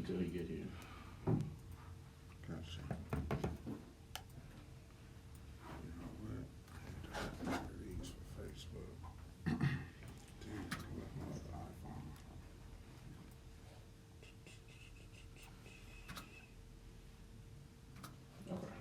until he get here. Gotcha. You know what? These for Facebook. Dude, look, my other iPhone. Okay.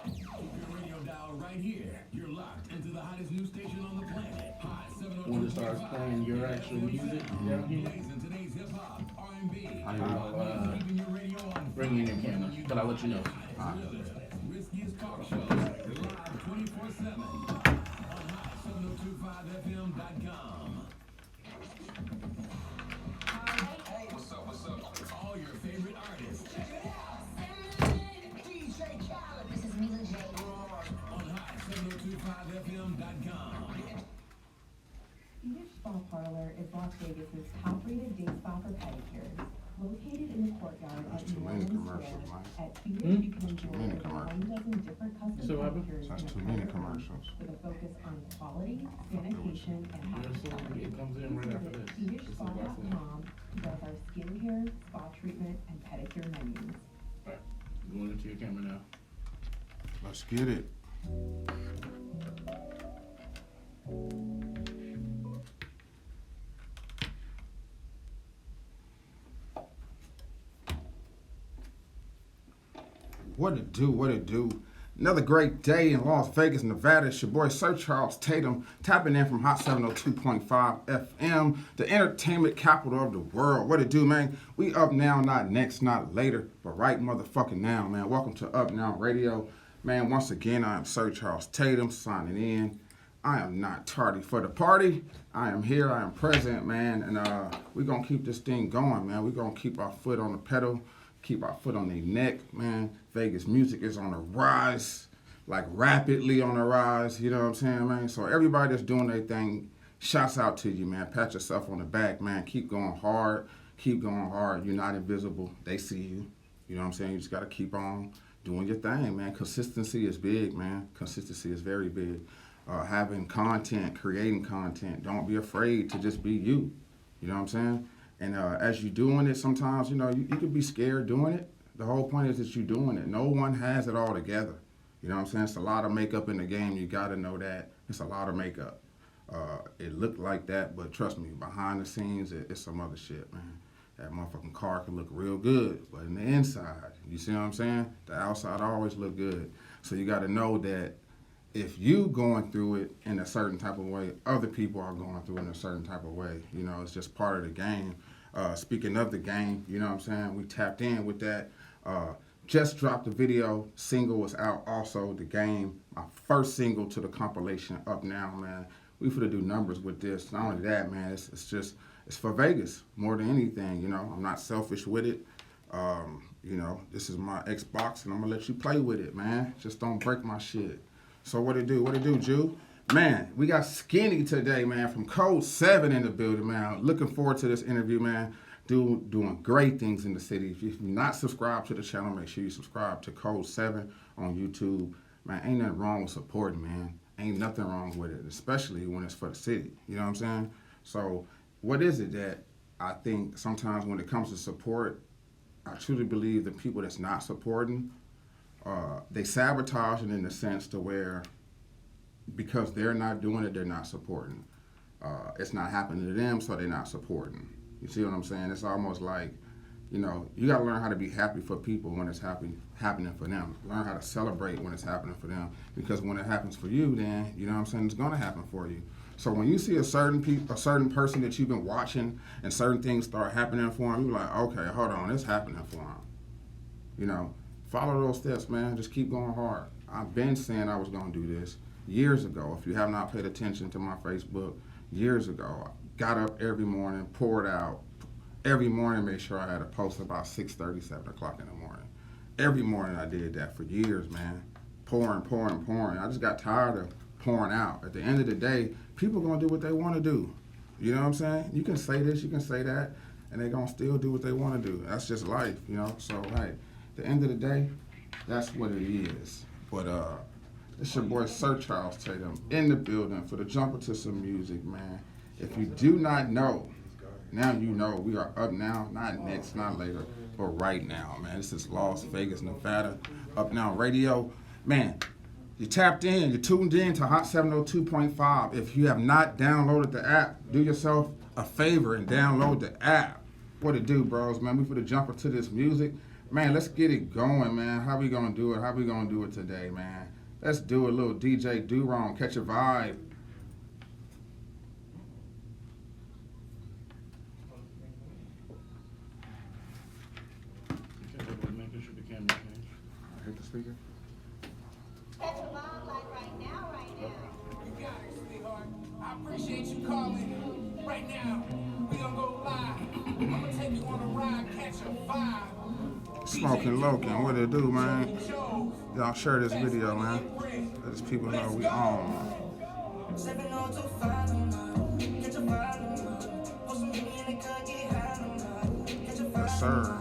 Keep your radio dial right here. You're locked into the hottest news station on the planet. Hot When it starts playing your actual music down here, Blazing today's hip hop, R&B. I'll Keeping your radio on. bring you in your camera, but I'll let you know. Riskiest talk show. Live 24/7 on hot7025fm.com. Hey, what's up? All your favorite artists Check it out. DJ Karl. This is Mila J. on hot7025fm.com. Swedish Spa Parlor is Las Vegas's top-rated day spa for pedicures. Located in the courtyard That's at too New many Orleans commercials, Square, man. at Swedish you can enjoy many over commercials. 1 dozen different custom So what happened? pedicures That's in a too many private room commercials. with a focus on quality, sanitation, and hospitality. It comes in right after this. Visit This is what's in. SwedishSpa.com to browse our skincare, spa treatment, and pedicure menus. Alright, going into your camera now. Let's get it. What it do, what it do. Another great day in Las Vegas, Nevada. It's your boy Sir Charles Tatum, tapping in from Hot 702.5 FM, the entertainment capital of the world. What it do, man? We up now, not next, not later, but right motherfucking now, man. Welcome to Up Now Radio. Man, once again, I am Sir Charles Tatum, signing in. I am not tardy for the party. I am here, I am present, man, and we're going to keep this thing going, man. We're going to keep our foot on the pedal, keep our foot on their neck, man. Vegas music is on the rise, like rapidly on the rise, you know what I'm saying, man? So everybody that's doing their thing, shouts out to you, man. Pat yourself on the back, man. Keep going hard. Keep going hard. You're not invisible. They see you. You know what I'm saying? You just got to keep on doing your thing, man. Consistency is big, man. Consistency is very big. Having content, creating content. Don't be afraid to just be you. You know what I'm saying? And as you're doing it, sometimes, you know, you could be scared doing it. The whole point is that you're doing it. No one has it all together. You know what I'm saying? It's a lot of makeup in the game. You got to know that. It's a lot of makeup. It looked like that, but trust me, behind the scenes, it's some other shit, man. That motherfucking car can look real good, but in the inside, you see what I'm saying? The outside always look good. So you got to know that if you going through it in a certain type of way, other people are going through it in a certain type of way. You know, it's just part of the game. Speaking of the game, you know what I'm saying? We tapped in with that. Just dropped the video. Single was out also, The Game. My first single to the compilation, Up Now, man. We finna do numbers with this. Not only that, man, it's for Vegas more than anything, you know. I'm not selfish with it. You know, this is my Xbox and I'm gonna let you play with it, man. Just don't break my shit. So what it do? What it do, Jew? Man, we got Skinny today, man, from KodeSeven in the building, man. Looking forward to this interview, man. Doing great things in the city. If you're not subscribed to the channel, make sure you subscribe to KodeSeven on YouTube. Man, ain't nothing wrong with supporting, man. Ain't nothing wrong with it, especially when it's for the city. You know what I'm saying? So what is it that I think sometimes when it comes to support, I truly believe the people that's not supporting, they sabotage it in the sense to where because they're not doing it, they're not supporting. It's not happening to them, so they're not supporting. You see what I'm saying? It's almost like, you know, you got to learn how to be happy for people when it's happening for them. Learn how to celebrate when it's happening for them. Because when it happens for you, then, you know what I'm saying, it's going to happen for you. So when you see a certain person that you've been watching and certain things start happening for them, you're like, okay, hold on, it's happening for them. You know, follow those steps, man. Just keep going hard. I've been saying I was going to do this years ago. If you have not paid attention to my Facebook, years ago, I got up every morning, poured out. Every morning, made sure I had a post about 6:30, 7 o'clock in the morning. Every morning I did that for years, man. Pouring. I just got tired of pouring out. At the end of the day, people are going to do what they want to do. You know what I'm saying? You can say this, you can say that, and they're going to still do what they want to do. That's just life, you know? So, hey, at the end of the day, that's what it is. But It's your boy Sir Charles Tatum in the building for the jumper to some music, man. If you do not know, now you know. We are up now, not next, not later, but right now, man. This is Las Vegas, Nevada, Up Now Radio. Man, you tapped in, you tuned in to Hot 702.5. If you have not downloaded the app, do yourself a favor and download the app. What it do, bros, man? We for the jumper to this music. Man, let's get it going, man. How we gonna do it? How we gonna do it today, man? Let's do a little DJ do-wrong, catch a vibe. Making sure the camera changed. I hit the speaker. Catch a vibe like right now. You got it, sweetheart. I appreciate you calling. Right now, we gonna go live. I'm gonna take you on a ride, catch a vibe. Smoking Loken, what it do, man? Y'all share this video, man. Let these people know we on. Yes, sir.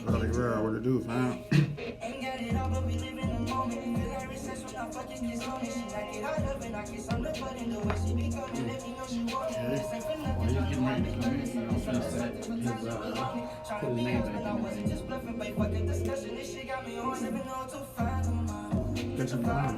Really real, what it do, fam? While he's getting ready to come in, I'm finna set his, put his name back in there. Catch a vibe.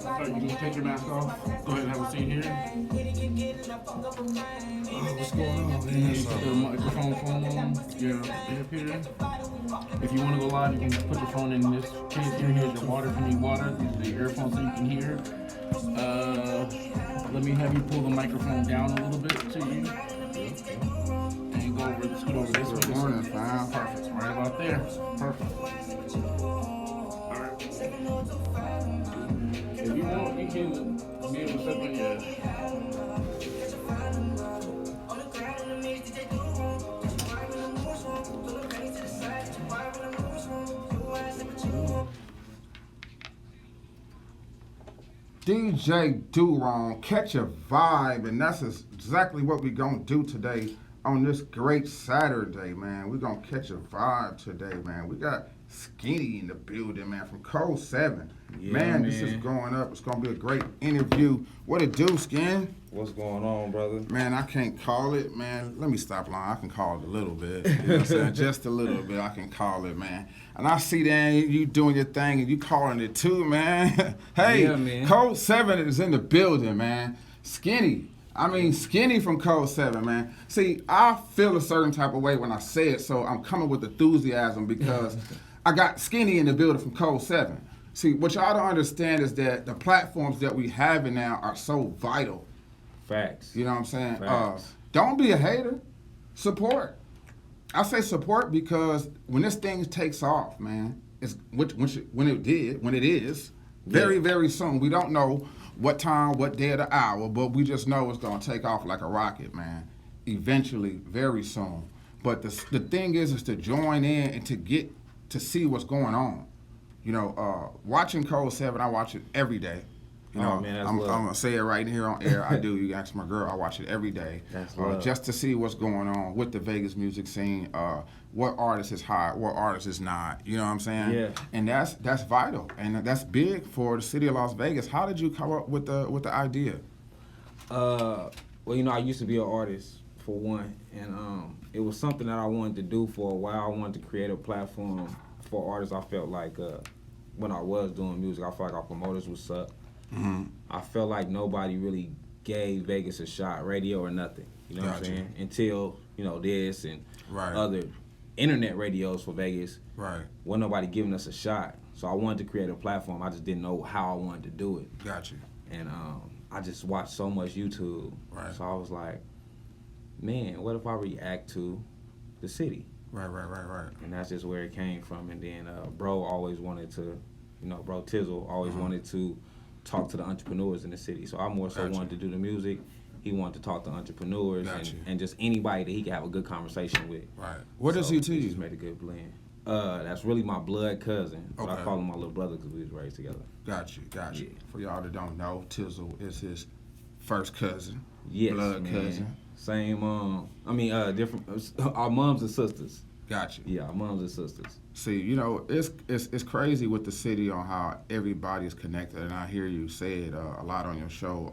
Alright, you can take your mask off. Go ahead and have a seat here. What's going on, man? Put the microphone phone on your up here. If you want to go live, you can put your phone in this case here. Here's your water if you need water. These are your earphones so you can hear. Let me have you pull the microphone down a little bit to you. And go over, scoot over this way. Good morning, fam. Perfect. Right about there. Perfect. Alright. If you want, you can be able to step on your. DJ Do-Wrong, catch a vibe, and that's exactly what we're gonna do today on this great Saturday, man. We're gonna catch a vibe today, man. We got Skinny in the building, man, from KodeSeven. Man, this is going up. It's gonna be a great interview. What it do, Skin? What's going on, brother? Man, I can't call it, man. Let me stop lying. I can call it a little bit. You know what I'm saying? Just a little bit, I can call it, man. And I see that you doing your thing and you calling it too, man. Hey, Yeah, man. KodeSeven is in the building, man. Skinny. Skinny from KodeSeven, man. See, I feel a certain type of way when I say it, so I'm coming with enthusiasm because I got Skinny in the building from KodeSeven. See, what y'all don't understand is that the platforms that we have in now are so vital. Facts. You know what I'm saying? Facts. Don't be a hater. Support. I say support because when this thing takes off, man, when it is, very, very soon. We don't know what time, what day of the hour, but we just know it's going to take off like a rocket, man. Eventually, very soon. But the thing is to join in and to get to see what's going on. You know, watching KodeSeven, I watch it every day. You know, Oh, man, that's I'm love. gonna say it right here on air. I do. You can ask my girl. I watch it every day, That's love. just to see what's going on with the Vegas music scene. What artist is hot, what artist is not. You know what I'm saying? Yeah. And that's vital, and that's big for the city of Las Vegas. How did you come up with the idea? Well, you know, I used to be an artist for one, and it was something that I wanted to do for a while. I wanted to create a platform for artists. I felt like when I was doing music, I felt like our promoters would suck. Mm-hmm. I felt like nobody really gave Vegas a shot, radio or nothing. You know what I'm Gotcha. saying? Until, you know, this and Right. other internet radios for Vegas. Right. Wasn't nobody giving us a shot. So I wanted to create a platform. I just didn't know how I wanted to do it. Gotcha. And I just watched so much YouTube. Right. So I was like, man, what if I react to the city? Right. And that's just where it came from. And then bro always wanted to, you know, bro Tizzle always wanted to talk to the entrepreneurs in the city. So I more so Gotcha. wanted to do the music. He wanted to talk to entrepreneurs Gotcha. and just anybody that he could have a good conversation with. Right. What does So he to we you? just made a good blend. That's really my blood cousin, but I Okay. call him my little brother because we was raised together. Gotcha. Yeah. For y'all that don't know, Tizzle is his first cousin. Yes, Blood man. cousin. Same different. Our moms and sisters. Gotcha. Yeah, our moms and sisters. See, you know, it's crazy with the city on how everybody's connected, and I hear you say it a lot on your show.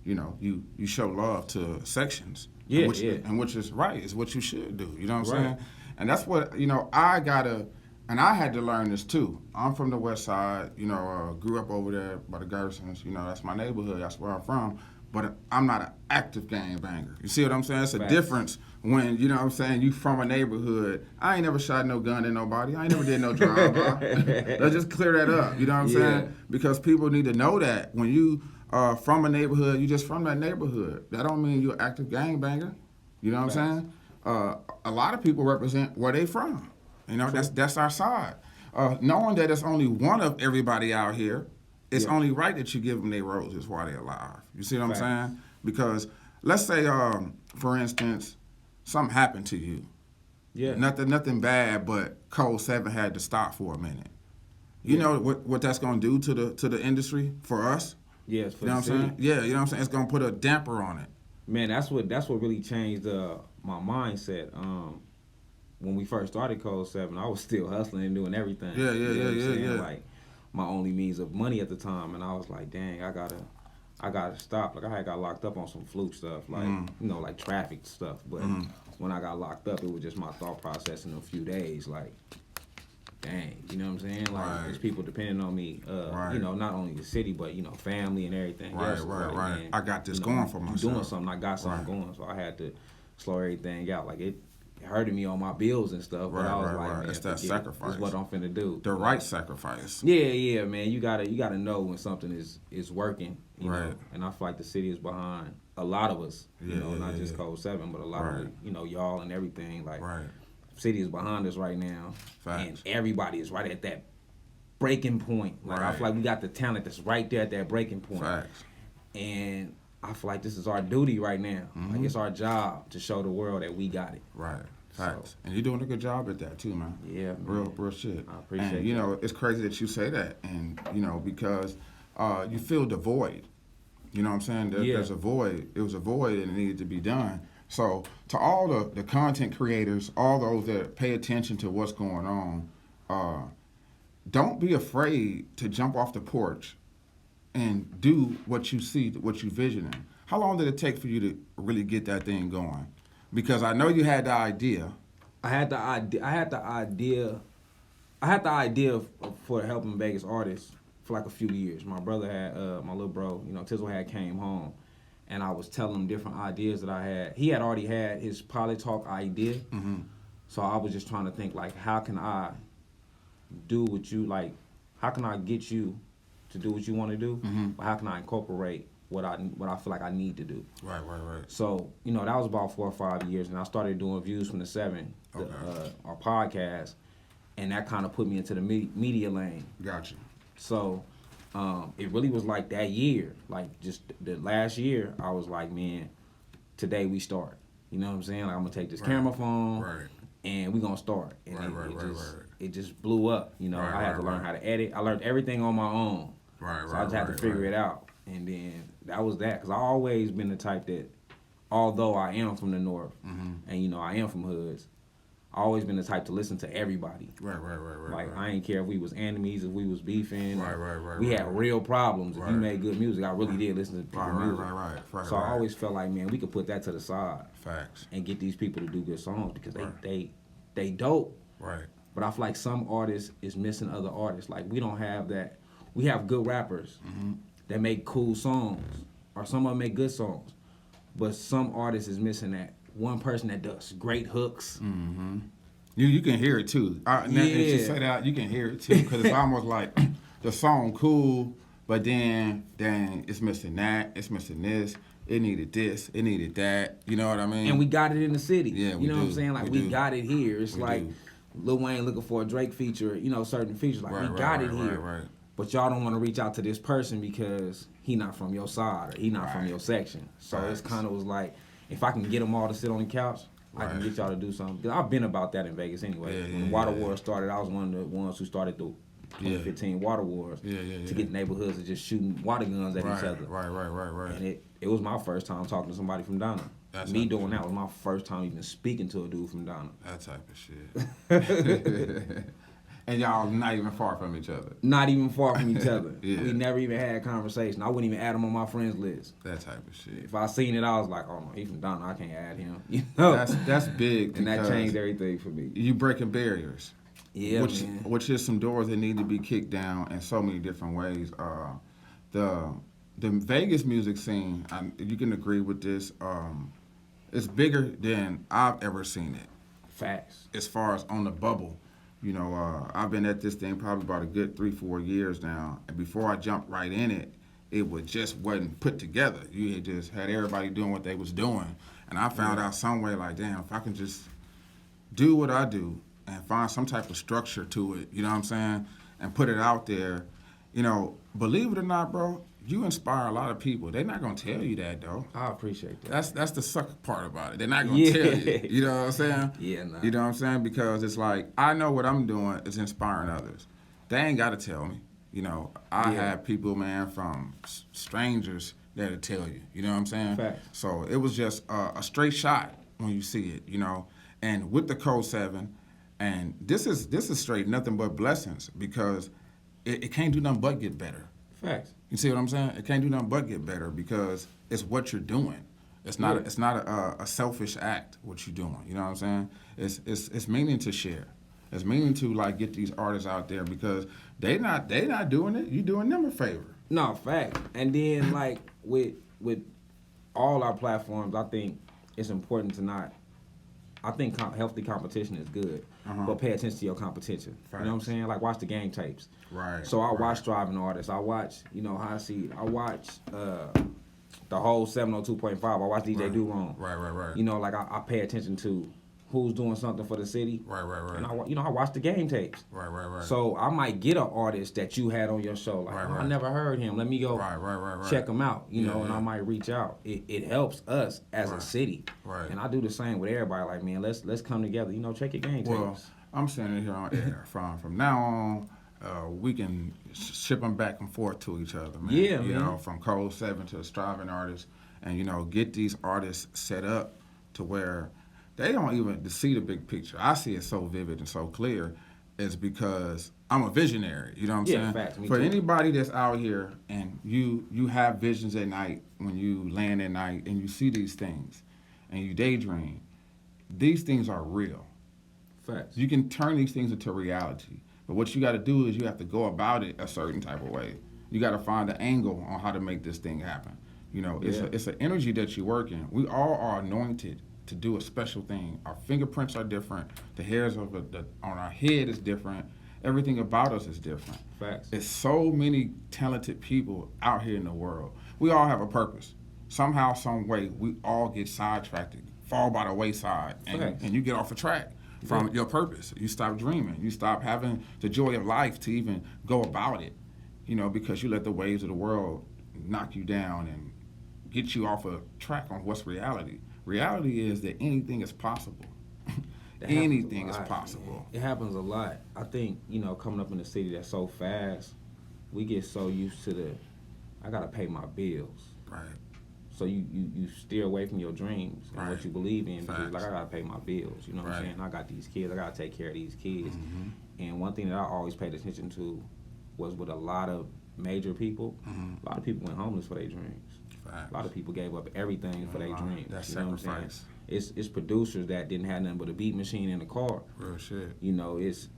You know, you show love to sections. Yeah, which, yeah. And which is right. It's what you should do. You know what I'm Right. saying? And that's what, you know, I had to learn this too. I'm from the West Side. You know, grew up over there by the Gersons. You know, that's my neighborhood. That's where I'm from. But I'm not an active gangbanger. You see what I'm saying? It's a Facts. difference when, you know what I'm saying, you from a neighborhood. I ain't never shot no gun at nobody. I ain't never did no drive-by. Let's just clear that up. You know what I'm Yeah. saying? Because people need to know that when you from a neighborhood, you just from that neighborhood. That don't mean you're an active gangbanger. You know what I'm saying? A lot of people represent where they from. You know, that's our side. Knowing that it's only one of everybody out here, it's Yeah. only right that you give them their roses while they're alive. You see what I'm Facts. saying? Because let's say, for instance, something happened to you. Yeah. Nothing bad, but KodeSeven had to stop for a minute. You know what that's gonna do to the industry for us? Yes, for You know what the I'm city. saying? Yeah, you know what I'm saying? It's gonna put a damper on it. Man, that's what really changed my mindset. When we first started KodeSeven, I was still hustling and doing everything. Yeah, You know what I'm saying? yeah. Like my only means of money at the time, and I was like, dang, I gotta stop. Like I had got locked up on some fluke stuff, like you know, like traffic stuff. But when I got locked up, it was just my thought process in a few days, like, dang, you know what I'm saying? Like Right. there's people depending on me. Right. You know, not only the city, but you know, family and everything. Right, else. right, Like, right. man, I got this you know, going for you myself. doing something, I got something Right. going, so I had to slow everything out. Like it hurted me on my bills and stuff, but Right, I was right, like, right. man, It's that forget it. sacrifice. This is what I'm finna do. The right sacrifice. Yeah, man. You gotta know when something is working. You know? Right. And I feel like the city is behind a lot of us. You Yeah, know, not yeah, just yeah. KodeSeven, but a lot Right. of you know y'all and everything. Like Right. city is behind us right now, Facts. and everybody is right at that breaking point. Like I Right. feel like we got the talent that's right there at that breaking point. Facts. And I feel like this is our duty right now. Like it's our job to show the world that we got it. Right. Facts. And you're doing a good job at that too, man. Yeah, man. Real shit. I appreciate And you that. know, it's crazy that you say that, and you know, because you feel the void. You know what I'm saying? Yeah. There's a void. It was a void, and it needed to be done. So to all the content creators, all those that pay attention to what's going on, don't be afraid to jump off the porch and do what you see, what you visioning. How long did it take for you to really get that thing going? Because I know you had the idea. I had the idea for helping Vegas artists for like a few years. My brother had my little bro, you know, Tizzle had came home, and I was telling him different ideas that I had. He had already had his Poly Talk idea, so I was just trying to think like, how can I do what you like? How can I get you to do what you want to do? But how can I incorporate what I feel like I need to do? Right. So, you know, that was about 4 or 5 years, and I started doing Views from the Seven, our podcast, and that kind of put me into the media lane. Gotcha. So, it really was like that year, like just the last year, I was like, man, today we start. You know what I'm saying? Like, I'm gonna take this camera phone, Right. and we gonna start. And Right. it just blew up. You know, I had to learn how to edit. I learned everything on my own. Right, So I just had to figure it out. And then that was that. Because I always been the type that, although I am from the North, and, you know, I am from hoods, I always been the type to listen to everybody. Right. Like, I ain't care if we was enemies, if we was beefing. Right. We had real problems. If you made good music, I really did listen to people's music. Right. So I always felt like, man, we could put that to the side. Facts. And get these people to do good songs because they dope. Right. But I feel like some artists is missing other artists. Like, we don't have that. We have good rappers that make cool songs, or some of them make good songs. But some artists is missing that one person that does great hooks. You can hear it too. If you say that, you can hear it too, because it's almost like the song cool, but then it's missing that, it's missing this, it needed this, it needed that. You know what I mean? And we got it in the city. Yeah, you know what I'm saying? Like, we got it here. It's like Lil Wayne looking for a Drake feature, you know, certain features. Like, we got it here. Right. But y'all don't want to reach out to this person because he not from your side or he not from your section. So it's kind of was like, if I can get them all to sit on the couch, I can get y'all to do something. Because I've been about that in Vegas anyway. When Water Wars started, I was one of the ones who started the 2015 Water Wars to get neighborhoods to just shooting water guns at each other. Right. And it was my first time talking to somebody from Donna. Me doing that was my first time even speaking to a dude from Donna. That type of shit. And y'all not even far from each other. Not even far from each other. We never even had a conversation. I wouldn't even add him on my friends list. That type of shit. If I seen it, I was like, oh no, he from Donna. I can't add him. You know? That's big. And that changed everything for me. You breaking barriers. Yeah, man. Which is some doors that need to be kicked down in so many different ways. The Vegas music scene, you can agree with this, it's bigger than I've ever seen it. Facts. As far as on the bubble. You know, I've been at this thing probably about a good 3-4 years now. And before I jumped right in it, it wasn't put together. You had just had everybody doing what they was doing. And I found out some way like, damn, if I can just do what I do and find some type of structure to it, you know what I'm saying, and put it out there, you know, believe it or not, bro, you inspire a lot of people. They're not gonna tell you that though. I appreciate that. That's the sucker part about it. They're not gonna tell you. You know what I'm saying? Yeah, nah. You know what I'm saying? Because it's like, I know what I'm doing is inspiring others. They ain't gotta tell me. You know, I have people, man, from strangers that'll tell you. You know what I'm saying? Facts. So it was just a straight shot when you see it, you know. And with the KodeSeven, and this is straight nothing but blessings, because it can't do nothing but get better. Facts. You see what I'm saying? It can't do nothing but get better because it's what you're doing. It's not a selfish act what you're doing. You know what I'm saying? It's meaning to share. It's meaning to like get these artists out there because they not doing it. You doing them a favor. No, fact. And then like with all our platforms, I think it's important to not. I think healthy competition is good, but pay attention to your competition. Facts. You know what I'm saying? Like watch the game tapes. Right. So I watch driving artists. I watch, you know, how I see. I watch the whole 702.5. I watch DJ Do Wrong. Right. You know, like I pay attention to who's doing something for the city. Right. And I watch the game tapes. Right. So I might get an artist that you had on your show. Like, I never heard him. Let me go check him out. You know, and I might reach out. It helps us as a city. Right. And I do the same with everybody. Like, man, let's come together. You know, check your game tapes. Well, I'm saying here on air. From now on, we can ship them back and forth to each other, man. Yeah, you man. know, from KodeSeven to striving artists, and you know, get these artists set up to where they don't even see the big picture. I see it so vivid and so clear. Is because I'm a visionary. You know what I'm saying? Facts, me For too. anybody that's out here and you have visions at night when you land at night and you see these things and you daydream, these things are real. Facts. You can turn these things into reality. But what you got to do is you have to go about it a certain type of way. You got to find the angle on how to make this thing happen. You know, it's an energy that you work in. We all are anointed to do a special thing. Our fingerprints are different. The hairs on our head is different. Everything about us is different. Facts. There's so many talented people out here in the world. We all have a purpose. Somehow, some way, we all get sidetracked, fall by the wayside, and you get off a track from your purpose. You stop dreaming. You stop having the joy of life to even go about it, you know, because you let the waves of the world knock you down and get you off a track on what's reality. Reality is that anything is possible. Anything is possible. Man. It happens a lot. I think, you know, coming up in a city that's so fast, we get so used to I gotta pay my bills. Right. So you steer away from your dreams and Right. what you believe in because Facts. like I gotta pay my bills. You know what I'm Right. saying? I got these kids. I gotta take care of these kids. Mm-hmm. And one thing that I always paid attention to was with a lot of major people. Mm-hmm. A lot of people went homeless for their dreams. Facts. A lot of people gave up everything for their dreams. That you know what I'm saying? sacrifice. It's producers that didn't have nothing but a beat machine in the car. Real shit. You know, it's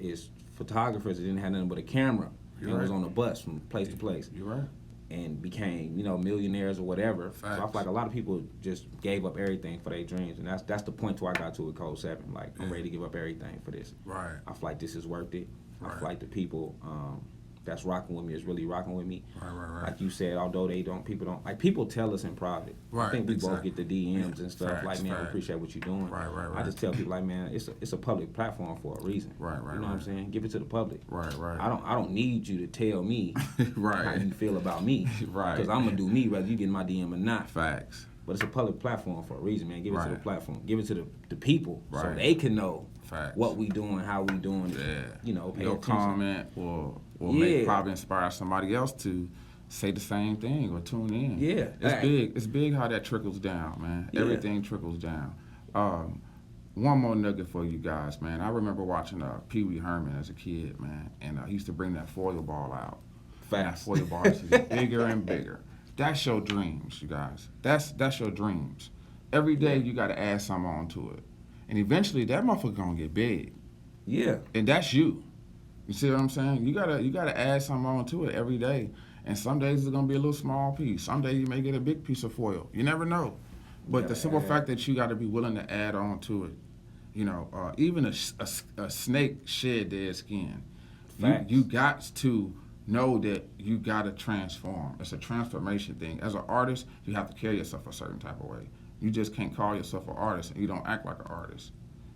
photographers that didn't have nothing but a camera You're and was right. on a bus from place to place You're right. and became, you know, millionaires or whatever. So I feel Facts. like a lot of people just gave up everything for their dreams, and that's the point to where I got to with KodeSeven. Like, I'm ready to give up everything for this. Right. I feel like this is worth it. I Right. feel like the people that's rocking with me is really rocking with me. Right. Like you said, although people tell us in private. Right, I think we both exactly. get the DMs and stuff Facts, like, man, we facts. appreciate what you're doing. Right. I just tell people like, man, it's a public platform for a reason. Right, You know what I'm right. saying? Give it to the public. Right. I don't need you to tell me Right. how you feel about me. Right. Because I'm gonna do me whether you get in my DM or not. Facts. But it's a public platform for a reason, man. Give it to the Right. platform. Give it to the people so Right. they can know Facts. what we doing, how we doing it. Yeah. You know, pay Your attention. comment will Yeah. make probably inspire somebody else to say the same thing or tune in. Yeah. It's Right. big. It's big how that trickles down, man. Yeah. Everything trickles down. One more nugget for you guys, man. I remember watching Pee Wee Herman as a kid, man, and he used to bring that foil ball out. And that Facts. foil ball is just bigger and bigger. That's your dreams, you guys. That's your dreams. Every day you got to add something on to it, and eventually that motherfucker gonna get big, Yeah. and that's you. You see what I'm saying? You gotta add something on to it every day, and some days it's gonna be a little small piece. Some days you may get a big piece of foil. You never know. But the simple fact that you got to be willing to add on to it, you know, even a snake shed their skin. Facts. You got to know that you got to transform. It's a transformation thing. As an artist, you have to carry yourself a certain type of way. You just can't call yourself an artist and you don't act like an artist.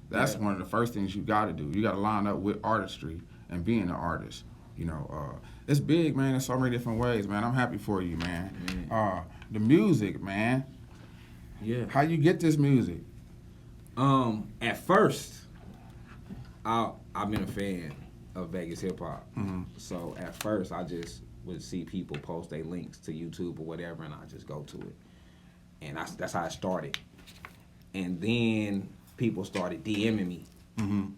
That's Yeah. one of the first things you got to do. You got to line up with artistry and being an artist. You know, it's big, man, in so many different ways, man. I'm happy for you, man. The music, man. Yeah. How you get this music? At first, I've been a fan of Vegas hip hop. So at first, I just would see people post their links to YouTube or whatever, and I just go to it, and that's how it started. And then people started DMing me, and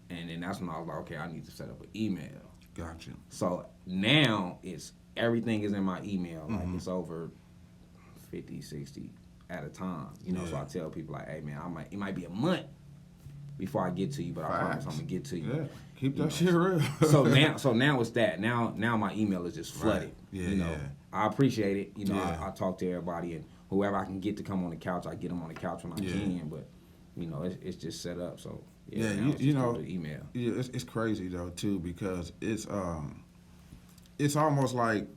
then that's when I was like, okay, I need to set up an email. Gotcha. So now everything is in my email. Like it's over 50, 60 at a time. You know, so I tell people like, hey man, it might be a month before I get to you, but I promise Facts. I'm gonna get to you. Yeah, keep that You shit real. so now it's that. Now my email is just flooded. Right. Yeah, you know, yeah. I appreciate it. You know, Yeah. I talk to everybody, and whoever I can get to come on the couch, I get them on the couch when I Yeah. can. But you know, it's just set up. So Yeah, now it's you just know, through the email. Yeah, it's crazy though too because it's almost like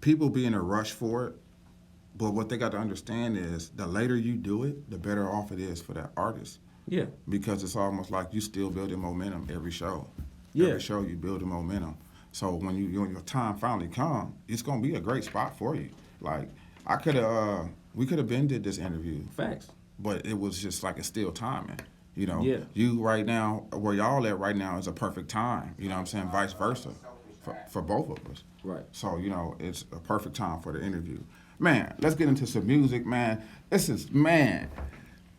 people be in a rush for it, but what they got to understand is the later you do it, the better off it is for that artist Yeah. because it's almost like you still building momentum every show. Yeah. Every show you building momentum. So when your time finally come, it's gonna be a great spot for you. Like we could have been did this interview, Facts. but it was just like it's still timing. You know, Yeah. you right now, where y'all at right now is a perfect time. You know what I'm saying? Vice versa for both of us. Right. So, you know, it's a perfect time for the interview. Man, let's get into some music, man. This is, man,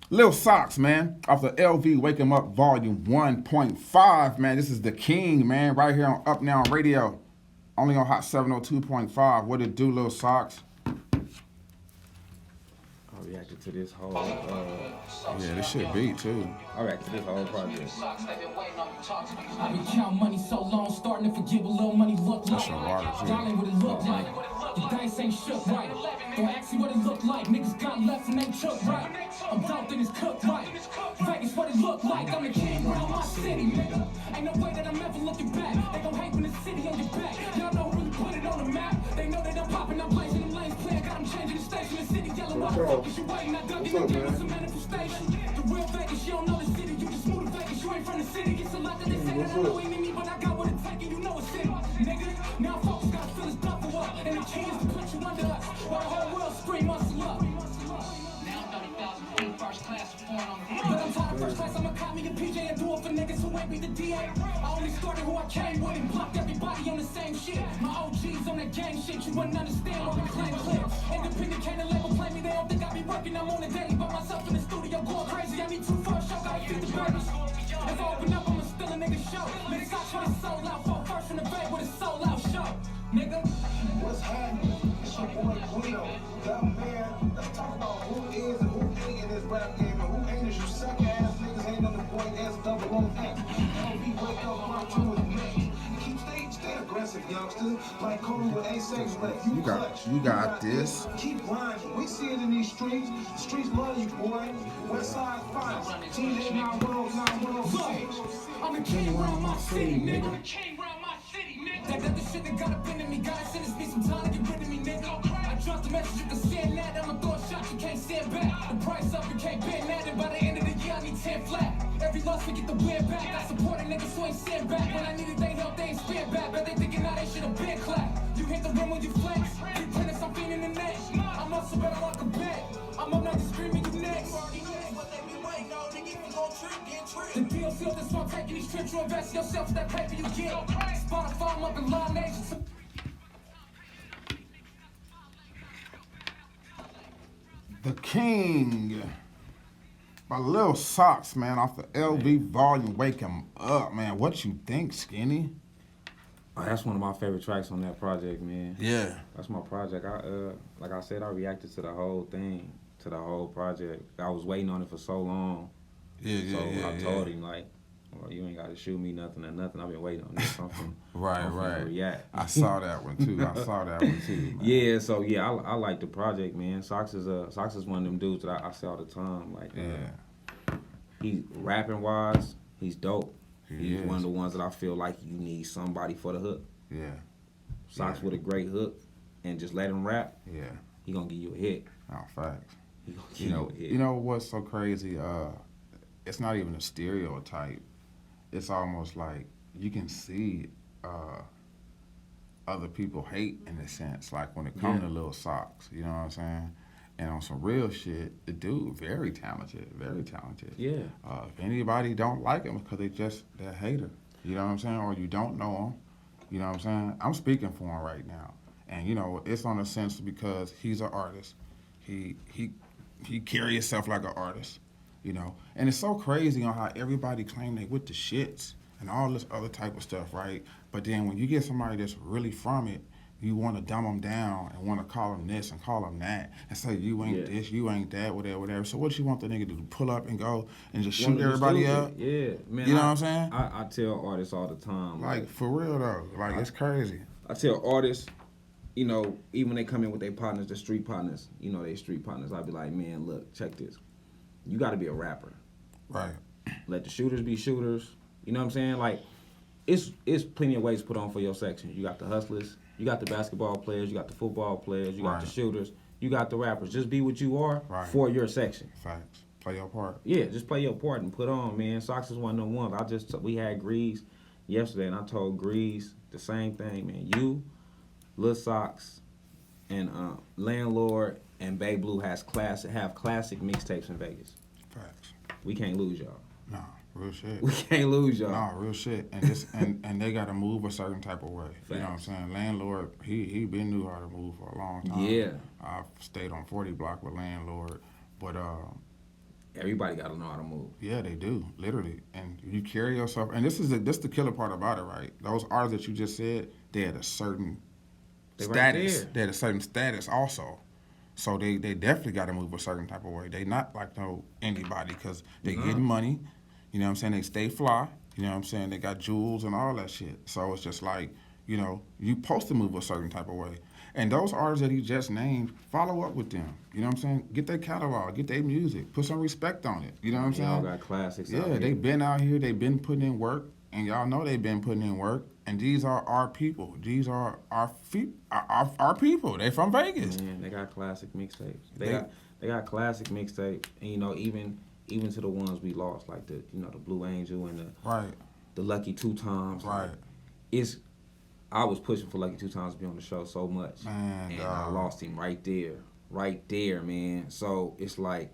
Lil Socks, man, off the LV Wake 'Em Up Volume 1.5, man. This is the king, man, right here on Up Now Radio. Only on Hot 702.5. What it do, Lil Socks? I reacted to this whole. Yeah, this shit beat, too. I reacted to this whole project. I've been counting money so long, starting to forget what little money look like. That's your water, too. Y'all ain't what it look like. The dice ain't shook right. Don't ask me what it look like. Niggas got left and ain't shook right. I'm dumped and it's cooked right. Vegas what it look like. I'm the king around my city, nigga. Ain't no way that I'm ever looking back. They gon' hate when the city on your back. Y'all know who really put it on the map. They know that I'm popping, I'm blazing them lanes, playing, got them changing the station. The city yelling, why the fuck is you waiting? I dug it and gave us a manifestation. The real Vegas, you don't know the city. You just moved to Vegas, you ain't from the city. Get selected, they say that I know ain't in me, but I got what it take, and you know it's in. Nigga, now folks gotta fill his duffel up, and the key is to put you under us. While the whole world scream muscle up. Now 30,000 feet, first class, foreign on the ground. But I'm talking first class, I'ma cop me a PJ and do it for niggas who who ain't be the DA. I only started who I came with and blocked everybody on the same shit. My OGs on that gang shit, you wouldn't understand what we claim clips. Independent can't label play me, they don't think I be working. I'm on a daily by myself in the studio going crazy. I need 2 first show, gotta feed the babies. If I open up, I'ma still a nigga show. Nigga Sox with his soul out, fall first from the bed with his soul out show. Nigga. What's happening? It's your boy Guido. Young man, let's talk about who is and who ain't in this rap game and who ain't is you suck ass niggas ain't on the point ass double on that. LB wake up, my two with me. Stay aggressive, youngsters. Like Kobe with A6 left. You got this. Keep grinding. We see it in these streets. The streets love you, boy. West Side Files. TJ 910, I'm the king around my city, nigga. That other shit that got up into me, gotta sentence me some time to get rid of me, nigga. I dropped the message, you can send that. I'ma throw a shot, you can't send back. The price up, you can't bend that. And by the end of the year, I need 10 flat. Every loss, we get the win back. I support a nigga, so ain't send back. When I needed they help, they ain't spin back. Bet they thinking now they should've been clapped. You hit the rim when you flex. Big tennis, I'm feeding the net. I'm up so better like a bet. I'm up now, just screaming you next. The deal sealed, that's why I'm taking these trips. You invest in yourself, that paper you get. Spotify, I'm up in Live Nation. The King by Lil Socks, man, off the LV volume. Wake him up, man. What you think, Skinny? Oh, that's one of my favorite tracks on that project, man. Yeah. That's my project. Like I said, I reacted to the whole thing, to the whole project. I was waiting on it for so long. Yeah. I told him, like, well, you ain't got to shoot me nothing or nothing. I've been waiting on this. Right. React. I saw that one too. Man. Yeah, so yeah, I like the project, man. Socks is one of them dudes that I say all the time. Like, he rapping wise, he's dope. He's one of the ones that I feel like you need somebody for the hook. Yeah. Socks with a great hook, and just let him rap. Yeah. He gonna give you a hit. Oh, facts. He gonna give you a hit. You know what's so crazy? It's not even a stereotype. It's almost like you can see other people hate in a sense. Like when it comes to Lil Socks, you know what I'm saying? And on some real shit, the dude very talented. Yeah. If anybody don't like him because they're a hater, you know what I'm saying? Or you don't know him, you know what I'm saying? I'm speaking for him right now. And you know, it's on a sense because he's an artist. He carry himself like an artist. You know, and it's so crazy on how everybody claim they with the shits and all this other type of stuff, right? But then when you get somebody that's really from it, you want to dumb them down and want to call them this and call them that and say you ain't this, you ain't that, whatever. So what you want the nigga to do? Pull up and go and just shoot everybody up? Yeah, man. You know what I'm saying? I tell artists all the time. Like for real though, like it's crazy. I tell artists, you know, even when they come in with their partners, the street partners, you know, they street partners. I be like, man, look, check this. You got to be a rapper. Right. Let the shooters be shooters. You know what I'm saying? Like, it's plenty of ways to put on for your section. You got the hustlers. You got the basketball players. You got the football players. You got the shooters. You got the rappers. Just be what you are for your section. Facts. Play your part. Yeah, just play your part and put on, man. Socks is one of them ones. We had Grease yesterday, and I told Grease the same thing, man. You, Lil Socks, and Landlord, and Bay Blue have classic mixtapes in Vegas. Facts. We can't lose y'all. No, real shit. We can't lose y'all. No, real shit. And and they gotta move a certain type of way. Facts. You know what I'm saying? Landlord, he been knew how to move for a long time. Yeah. I've stayed on 40 block with Landlord. But everybody gotta know how to move. Yeah, they do, literally. And you carry yourself, and this is the killer part about it, right? Those artists that you just said, they had a certain status. Right, they had a certain status also. So they definitely got to move a certain type of way. They not like anybody because they getting money. You know what I'm saying? They stay fly. You know what I'm saying? They got jewels and all that shit. So it's just like, you know, you supposed to move a certain type of way. And those artists that he just named, follow up with them. You know what I'm saying? Get their catalog, get their music, put some respect on it. You know what I'm saying? Y'all got classics. Yeah, they been out here, they been putting in work, and y'all know they been putting in work. And these are our people. These are our people. They from Vegas. Man, they got classic mixtapes. They got classic mixtapes, and you know, even to the ones we lost, like the Blue Angel and the Lucky Two Times. Right. Like, I was pushing for Lucky Two Times to be on the show so much, and I lost him right there, man. So it's like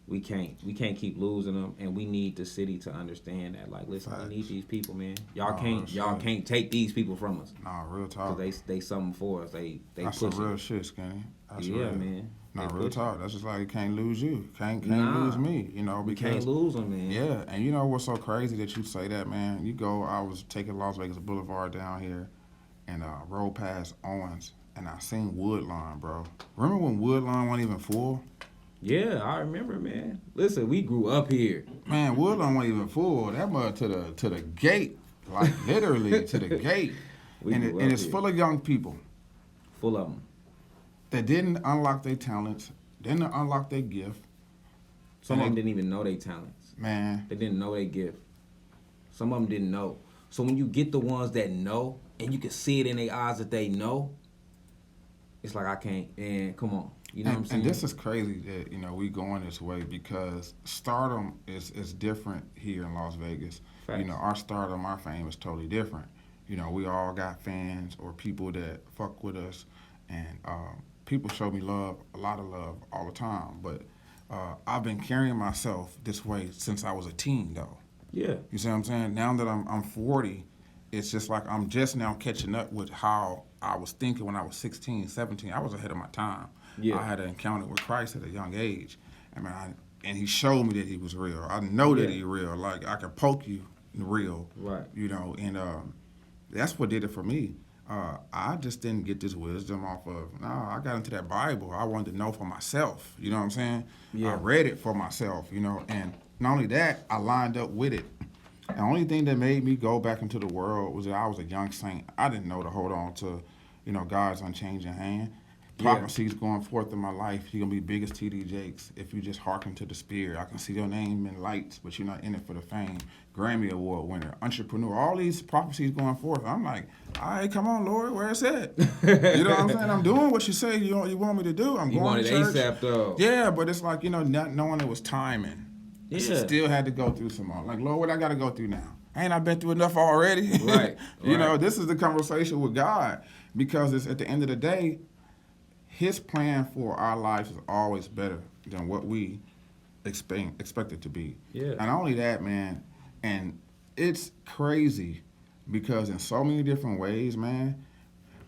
we can't keep losing them, and we need the city to understand that. Like, listen, we need these people, man. Y'all can't take these people from us. Nah, real talk. Cause they something for us. They That's push some real it. shit, Skinny. That's Yeah, real. man. Nah, They real push talk. That's just like you can't lose you. Can't Nah. lose me. You know, We because can't lose them, man. yeah, and you know what's so crazy that you say that, man? You go, I was taking Las Vegas Boulevard down here and rode past Owens and I seen Woodlawn, bro. Remember when Woodlawn wasn't even full? Yeah, I remember, man. Listen, we grew up here. Man, Woodlawn wasn't even full. That mud to the gate. Like literally to the gate. We And grew up it's here. full of young people Full of them. that didn't unlock their talents, didn't unlock their gift. Some of And them didn't even know their talents. Man, They didn't know their gift. Some of them didn't know. So when you get the ones that know, and you can see it in their eyes that they know, it's like, I can't. And come on, you know what I'm saying? And this is crazy that, you know, we going this way because stardom is different here in Las Vegas. Facts. You know, our stardom, our fame is totally different. You know, we all got fans or people that fuck with us, and people show me love, a lot of love all the time. But I've been carrying myself this way since I was a teen, though. Yeah. You see what I'm saying? Now that I'm 40, it's just like I'm just now catching up with how I was thinking when I was 16, 17. I was ahead of my time. Yeah. I had an encounter with Christ at a young age. And he showed me that he was real. I know that Yeah. he's real. Like, I can poke you real. Right. You know, and that's what did it for me. I just didn't get this wisdom off of, no, I got into that Bible. I wanted to know for myself. You know what I'm saying? Yeah. I read it for myself, you know, and not only that, I lined up with it. The only thing that made me go back into the world was that I was a young saint. I didn't know to hold on to, you know, God's unchanging hand. Yeah. Prophecies going forth in my life. You're going to be big as T.D. Jakes if you just hearken to the Spirit. I can see your name in lights, but you're not in it for the fame. Grammy Award winner, entrepreneur, all these prophecies going forth. I'm like, all right, come on, Lord, where is it? You know what I'm saying? I'm doing what you say you want me to do. I'm You going wanted to church. ASAP, though. Yeah, but it's like, you know, not knowing it was timing. I Yeah. still had to go through some more. Like, Lord, what I got to go through now? Ain't I been through enough already? Right, You know, right. this is the conversation with God because it's at the end of the day, His plan for our lives is always better than what we expect it to be. Yeah. And not only that, man, and it's crazy because in so many different ways, man,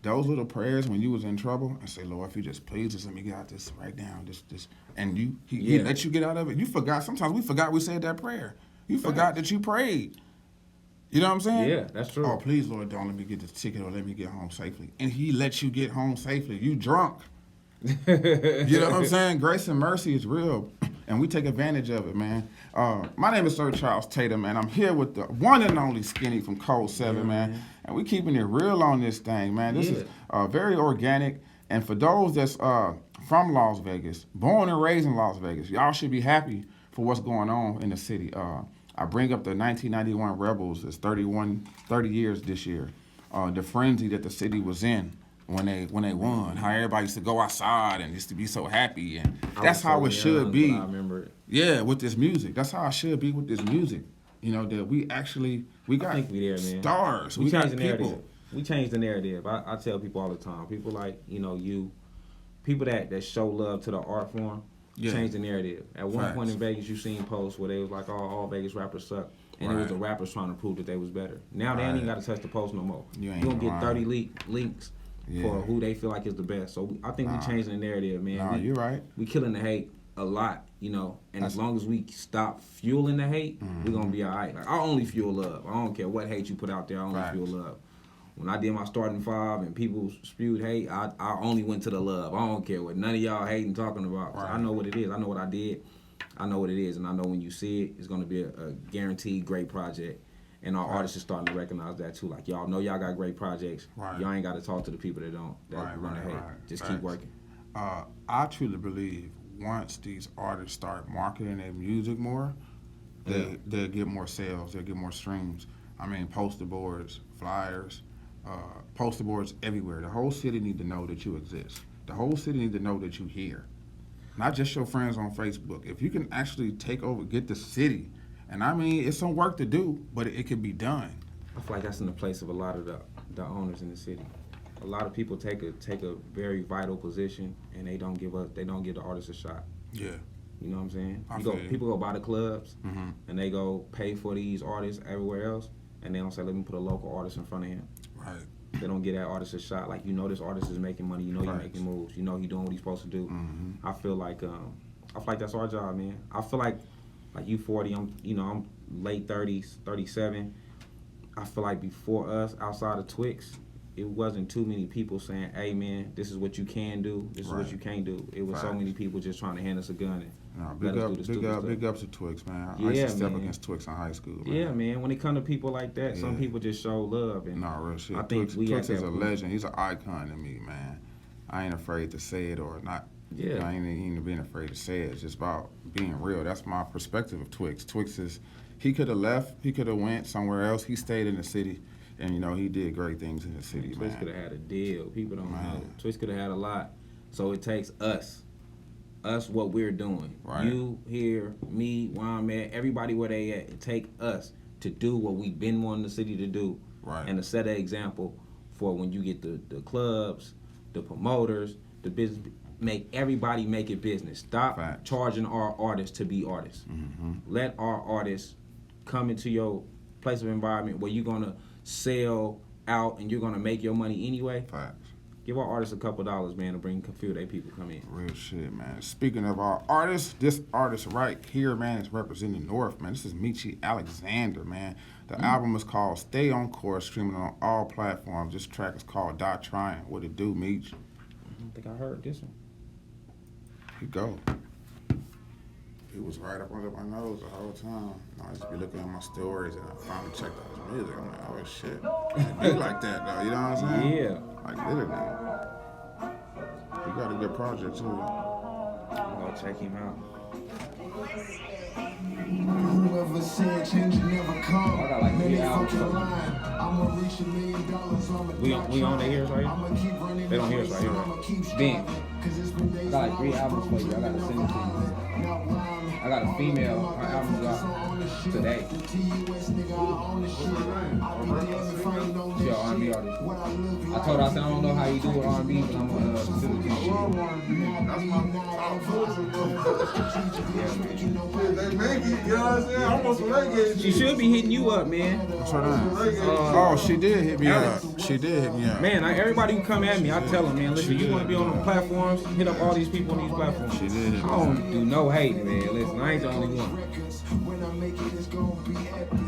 those little prayers when you was in trouble and say, Lord, if you just please just let me get out this right now, this, and he Yeah. let you get out of it. You forgot. Sometimes we forgot we said that prayer. You forgot that you prayed. You know what I'm saying? Yeah, that's true. Oh, please, Lord, don't let me get this ticket or let me get home safely. And he let you get home safely. You drunk. You know what I'm saying? Grace and mercy is real, and we take advantage of it, man. My name is Sir Charles Tatum, and I'm here with the one and only Skinny from KodeSeven, man. And we keeping it real on this thing, man. This is very organic, and for those that's from Las Vegas, born and raised in Las Vegas, y'all should be happy for what's going on in the city. I bring up the 1991 Rebels. It's 30 years this year. The frenzy that the city was in when they won. How everybody used to go outside and used to be so happy, and that's how it should be. I remember it. Yeah, with this music. That's how it should be with this music. You know, that we got I think we there, man. stars. We We got changed the narrative. people. We changed the narrative. I tell people all the time. People like, you know, people that show love to the art form, Yeah. change the narrative. At one point Facts. in Vegas, you seen posts where they was like, all Vegas rappers suck. And it was Right. the rappers trying to prove that they was better. Now they ain't even got to touch the post no more. You ain't don't get lying. 30 links for who they feel like is the best. So I think we changing the narrative, man. Nah, you're right. We killing the hate a lot, you know. And as long as we stop fueling the hate, we're gonna be all right. Like, I only fuel love. I don't care what hate you put out there. I only Facts. fuel love. When I did my starting five and people spewed hate, I only went to the love. I don't care what none of y'all hating talking about. 'Cause I know what it is. I know what I did. I know what it is, and I know when you see it, it's gonna be a guaranteed great project. And our artists are starting to recognize that too. Like, y'all know y'all got great projects. Right. Y'all ain't got to talk to the people that don't. That run the hate. Just keep Facts. working. I truly believe once these artists start marketing their music more, they'll get more sales, they'll get more streams. I mean, poster boards, flyers, poster boards everywhere. The whole city need to know that you exist. The whole city need to know that you here. Not just your friends on Facebook. If you can actually take over, get the city, and I mean, it's some work to do, but it can be done. I feel like that's in the place of a lot of the owners in the city. A lot of people take a very vital position and they don't give the artists a shot. Yeah. You know what I'm saying? I You go, feel you. people go by the clubs Mhm. and they go pay for these artists everywhere else, and they don't say, let me put a local artist in front of him. Right. They don't get that artist a shot. Like, you know, this artist is making money. You know, he's Facts. making moves. You know, he's doing what he's supposed to do. Mm-hmm. I feel like that's our job, man. I feel like you 40. I'm late 30s, 37. I feel like before us, outside of Twix, it wasn't too many people saying, hey, man, this is what you can do. This is what you can't do. It was so Facts. many people just trying to hand us a gun and No, let us do the big stupid up, stuff. big ups to Twix, man. I Yeah, used to step man. against Twix in high school, man. Yeah, man. When it come to people like that, some Yeah. people just show love. And No, real shit. I think Twix, we Twix at is that a point. legend. He's an icon to me, man. I ain't afraid to say it or not. Yeah. I ain't even being afraid to say it. It's just about being real. That's my perspective of Twix. Twix is, he could have left. He could have went somewhere else. He stayed in the city. And, you know, he did great things in the city, Twix man. could have had a deal. People don't know. Man. Twix could have had a lot. So it takes us what we're doing. Right. You here, me, where I'm at, everybody where they at. It take us to do what we've been wanting the city to do. Right. And to set an example for when you get the clubs, the promoters, the business. Make everybody make it business. Stop Facts. charging our artists to be artists. Mm-hmm. Let our artists come into your place of environment where you're gonna sell out and you're gonna make your money anyway. Facts. Give our artists a couple dollars, man, to bring a few of their people come in. Real shit, man. Speaking of our artists, this artist right here, man, is representing North, man. This is Michi Alexander, man. The album is called Stay on Course, streaming on all platforms. This track is called Die Trying. What it do, Meech? I don't think I heard this one. He go. He was right up under my nose the whole time. I used to be looking at my stories and I finally checked out his music. I'm like, oh shit. He like that though, you know what I'm saying? Yeah. Like literally. He got a good project too. I'm gonna check him out. Whoever said change never come. I got like 3 albums. I'ma reach $1 million. We on the ears right here? I'ma keep running. They don't hear us right here, right? Ben, I got like 3 albums for you. I gotta send it to you. I got a female. Her album dropped today. She an R&B artist. I told her, I said, I don't know how you do with R&B, but I'm gonna send it to you. That's my They make it, you know what I'm saying? Almost reggae. She should be hitting you up, man. What's her name? Oh, she did hit me up. She did hit me up. Man, everybody who come at me, I tell them, man, listen, you want to be on the platforms, hit up all these people on these platforms. She did hit I me don't up. do no hating, man. Listen, I ain't the only one. When I make it, it's gonna be epic.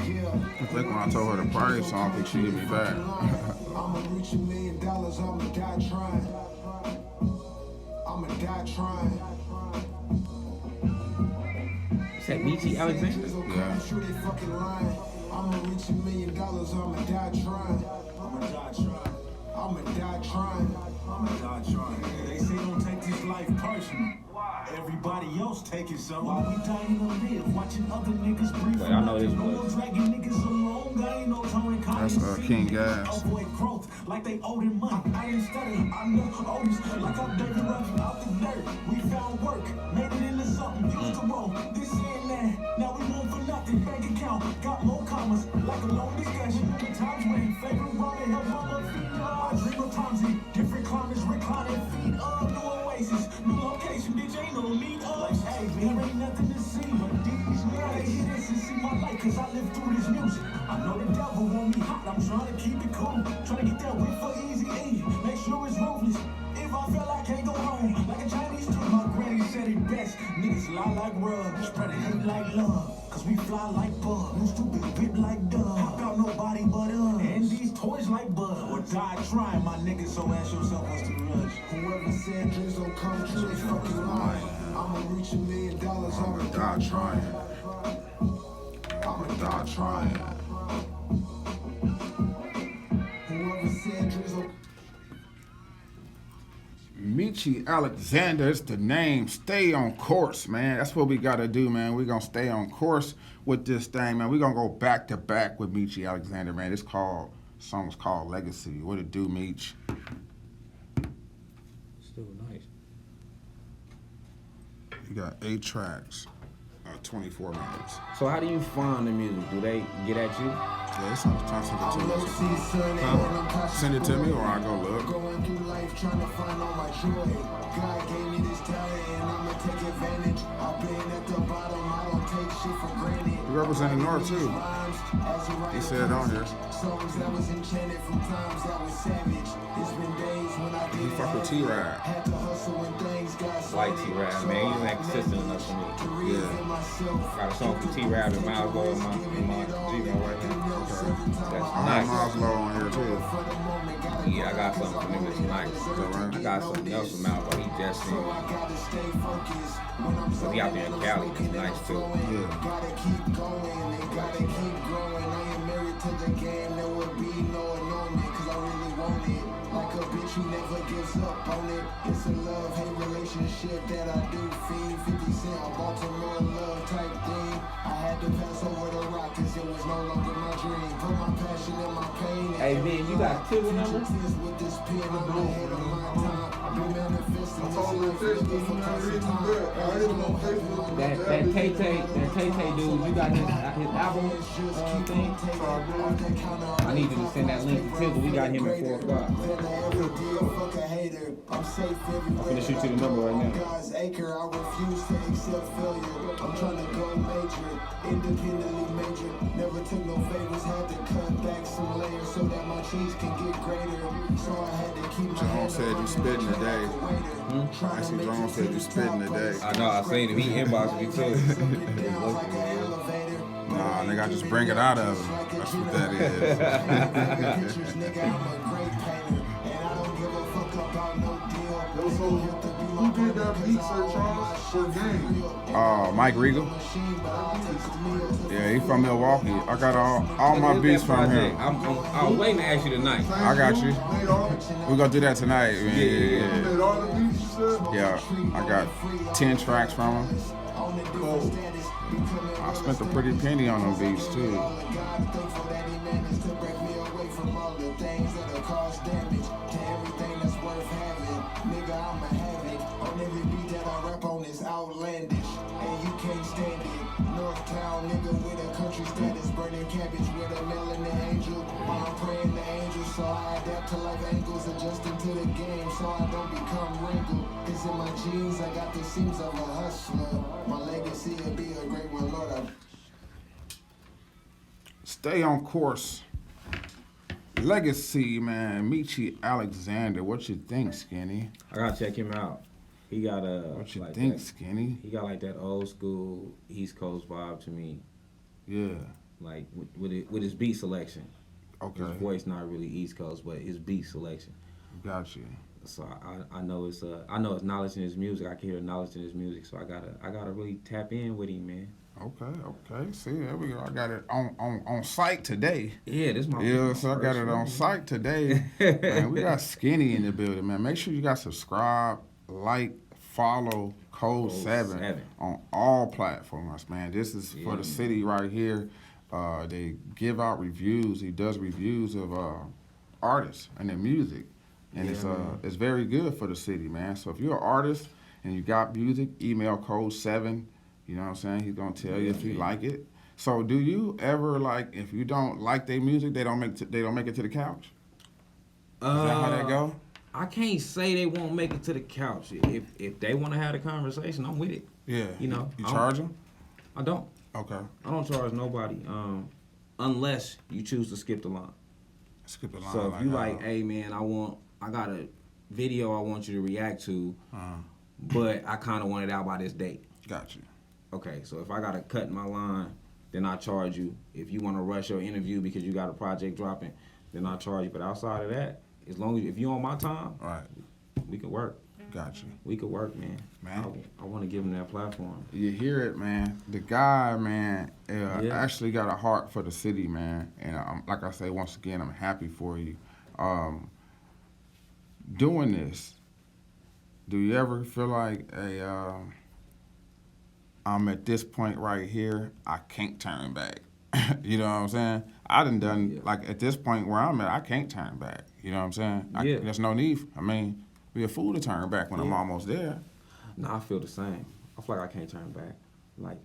Yeah. I think when I told her the price, I don't think she hit me back. I'ma reach $1 million, I'ma die trying. I'ma die trying. Is that Michi Alexander? Yeah. I'm sure they fucking lying. I'ma reach $1 million, I'ma die trying. I'ma die trying. I'ma die trying. I'ma die trying. They say don't take this life personal. Everybody else taking some. While we dying to live, watching other niggas breathe. Wait, I know this No one. more dragging niggas along. I ain't no towing That's King Gas. Avoid growth like they owed him money. I ain't studying. I know oldest like I'm David Ruffin out the dirt. We found work, made it into something. Used to roll. This and that. Now we want for nothing. Bank account got more commas like a long discussion. The times when favorite ramen help mama feed. I dream of Tomsy, different climates, reclining feet. New oasis, new location. Bitch ain't no need us. Hey, there ain't nothing to see but these niggas. They hear this and see my life 'cause I live through this music. I know the devil want me hot. I'm trying to keep it cool. Trying to get that whip for easy E. Make sure it's ruthless. If I feel I can't go home, like a Chinese tooth, my granny said it best. Niggas lie like rug, spreading hate like love. 'Cause we fly like bugs. No stupid whip like dove. How about nobody but us? And these toys like bugs. Or die trying, my niggas, so ask yourself what's the rush. Whoever said dreams don't come true is fucking lying. I'ma reach $1 million, I'ma die trying. I'ma die trying. Whoever said dreams don't Michi Alexander, it's the name. Stay on course, man. That's what we gotta do, man. We're gonna stay on course with this thing, man. We're gonna go back to back with Michi Alexander, man. This song's called Legacy. What it do, Meech? Still nice. You got 8 tracks, 24 minutes. So how do you find the music? Do they get at you? Yeah, it's on the time. Send it to me or I go look. Going through life trying to find all my joy. God gave me this talent and I'ma take advantage. representing North too. He said on here. Songs that was enchanted from times that was savage. It's been days when I He did fuck with T-Ride. had to hustle when things got Like T-Rap, man. He ain't consistent enough for me. Yeah. Got a song from T-Rap and Miles Low in my Gmail right now. That's I have nice. Miles Low on here too. Yeah, I got something from him that's nice. right? I got something else from Miles Low. He just seen. So he out there in Cali. It's nice too. Yeah. Gotta keep going, they gotta keep growing. I am married to the game, there will be no annulment, cause I really want it. Like a bitch who never gives up on it. It's a love-hate relationship that I do feed. 50 Cent, a Baltimore love type thing. I had to pass over the rock cause it was no longer my dream. Put my passion and my pain. Hey, man, you got Tizzle number? With this pen, I'm ahead of my time. I've been manifesting this life for time. That Tay dude, you got his album thing? I need you to send that link to Tizzle. We got him at 4 o'clock. I'm finna shoot you the number right now. God's acre, I refuse to accept failure. I'm trying to go major, independently major. Never took no favors, had to cut back some layers so that my trees can get greater. So I had to keep my John said you spitting today. Actually, John said you spitting today. I know, I seen him. He inboxed me too. Nah, nigga, I just bring it out of him. That's what that is. Who did that beat, Sir Charles, for game? Mike Regal. Yeah, he from Milwaukee. I got all my beats from him. I was waiting to ask you tonight. I got you. Made all We're gonna do that tonight. You Yeah. made all the beats, you said? Yeah, I got 10 tracks from him. Cold. I spent a pretty penny on them beats too. Outlandish, and you can't stand it. Northtown nigga with a country status, burning cabbage with a melanin angel. While I'm praying the angels, so I adapt to life angles, adjusting to the game, so I don't become wrinkled. Cause in my jeans, I got the seams of a hustler. My legacy will be a great one, Lord. Stay on course. Legacy, man. Michi Alexander. What you think, Skinny? I gotta check him out. He got a What you like think, that, Skinny? he got like that old school East Coast vibe to me, Yeah. like with his beat selection. Okay. His voice not really East Coast, but his beat selection. Got you. So I know it's knowledge in his music. I can hear the knowledge in his music. So I gotta really tap in with him, man. Okay. See, there we go. I got it on site today. Yeah, this my Yeah, so I got it on site today. Man, we got Skinny in the building, man. Make sure you guys subscribe, like, follow KodeSeven KodeSeven. on all platforms, man. This is for the city right here. They give out reviews. He does reviews of artists and their music. And it's very good for the city, man. So if you're an artist and you got music, email KodeSeven. You know what I'm saying? He's gonna tell you if you like it. So do you ever, like, if you don't like their music, they don't make it to the couch? Is that how that go? I can't say they won't make it to the couch. If they want to have a conversation, I'm with it. Yeah. You know, You charge them? I don't. Okay. I don't charge nobody, unless you choose to skip the line. Skip the line. So if you like, hey man, I got a video I want you to react to, but I kind of want it out by this date. Got you. Okay, so if I got to cut my line, then I charge you. If you want to rush your interview because you got a project dropping, then I charge you. But outside of that, as long as if you on my time, Right. we could work. Got you. We could work, man. Man. I want to give them that platform. You hear it, man. The guy, man, Yeah. actually got a heart for the city, man. And like I say, once again, I'm happy for you. Doing this, do you ever feel like, hey, I'm at this point right here, I can't turn back. You know what I'm saying? I done like at this point where I'm at, I can't turn back. You know what I'm saying? There's no need. Be a fool to turn back when I'm almost there. No, I feel the same. I feel like I can't turn back. Like,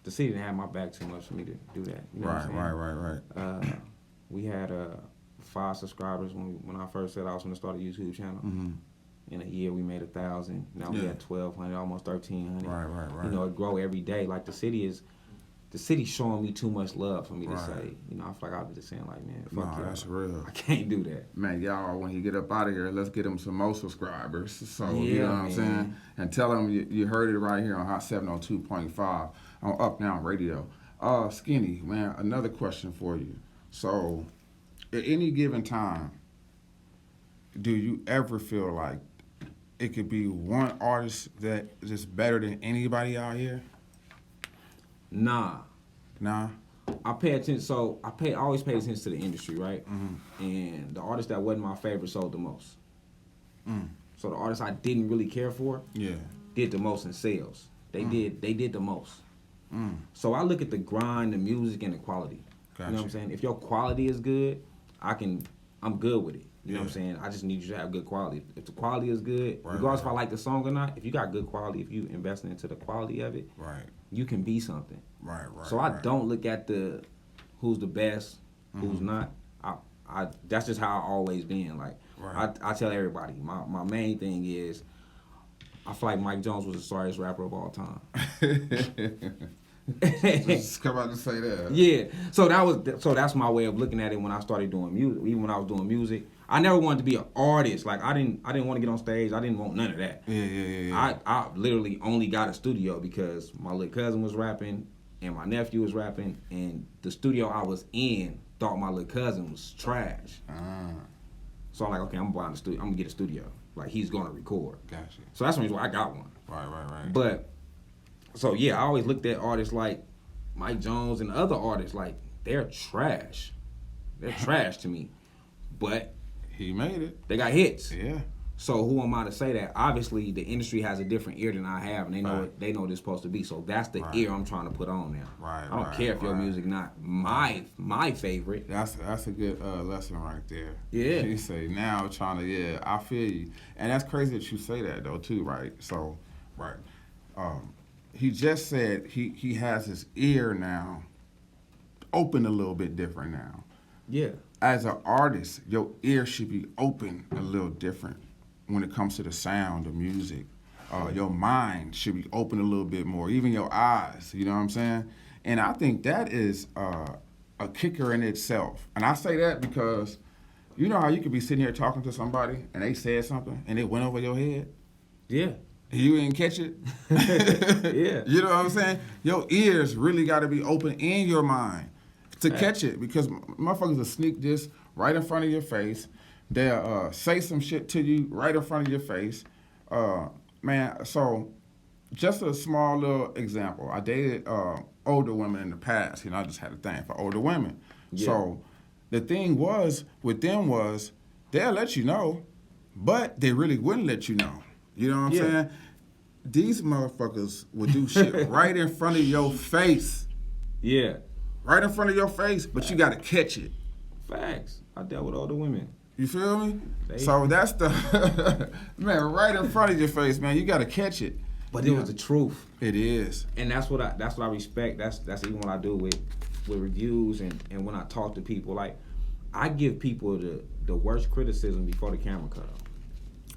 the city didn't have my back too much for me to do that. You know what I'm saying? Right. We had 5 subscribers when I first said I was going to start a YouTube channel. Mm-hmm. In a year, we made 1,000. Now we got 1,200, almost 1,300. Right. You know, it grow every day. Like the city the city's showing me too much love for me to Right. say. You know, I feel like I've been just saying like, man, fuck Nah, y'all. that's real. I can't do that. Man, y'all, when you get up out of here, let's get him some more subscribers. So, you Yeah, know what I'm man. saying? And tell them you heard it right here on Hot 702.5 on Up Now Radio. Skinny, man, another question for you. So, at any given time, do you ever feel like it could be one artist that is better than anybody out here? Nah. Nah? I pay attention. So I always pay attention to the industry, right? Mm-hmm. And the artist that wasn't my favorite sold the most. Mm. So the artists I didn't really care for Yeah. did the most in sales. They did the most. Mm. So I look at the grind, the music, and the quality. Gotcha. You know what I'm saying? If your quality is good, I'm good with it. You know what I'm Yeah. saying? I just need you to have good quality. If the quality is good, Right, regardless if right. I like the song or not, if you got good quality, if you investing into the quality of it, Right. you can be something. Right. So I right. don't look at the who's the best, who's not. I that's just how I always been. Like Right. I tell everybody, my main thing is I feel like Mike Jones was the sorriest rapper of all time. Just come out to say that. Yeah. So that's my way of looking at it when I started doing music. Even when I was doing music, I never wanted to be an artist. Like I didn't want to get on stage. I didn't want none of that. Yeah. I literally only got a studio because my little cousin was rapping and my nephew was rapping, and the studio I was in thought my little cousin was trash. So I'm like, okay, I'm buying the studio. I'm gonna get a studio. Like he's gonna record. Gotcha. So that's the reason why I got one. Right. But so yeah, I always looked at artists like Mike Jones and other artists like they're trash. They're trash to me. But He made it. they got hits. Yeah. So who am I to say that? Obviously, the industry has a different ear than I have, and they know Right. they know what it's supposed to be. So that's the Right. ear I'm trying to put on now. Right, I don't care if your right. music not my favorite. That's a good lesson right there. Yeah. You say now trying to I feel you, and that's crazy that you say that though too, right? So, right. He just said he has his ear now open a little bit different now. Yeah. As an artist, your ear should be open a little different when it comes to the sound of music. Your mind should be open a little bit more, even your eyes, you know what I'm saying? And I think that is a kicker in itself. And I say that because you know how you could be sitting here talking to somebody and they said something and it went over your head? Yeah. And you didn't catch it? Yeah. You know what I'm saying? Your ears really got to be open in your mind to catch it, because motherfuckers will sneak this right in front of your face. They'll say some shit to you right in front of your face. Man, so just a small little example. I dated older women in the past. You know, I just had a thing for older women. Yeah. So the thing was with them was they'll let you know, but they really wouldn't let you know. You know what I'm Yeah. saying? These motherfuckers would do shit right in front of your face. Yeah. Right in front of your face, but you got to catch it. Facts. I dealt with older women. You feel me? They- So that's the man right in front of your face, man. You got to catch it. But it was the truth. It is. And that's what I respect. That's even what I do with reviews and when I talk to people. Like I give people the worst criticism before the camera cut on.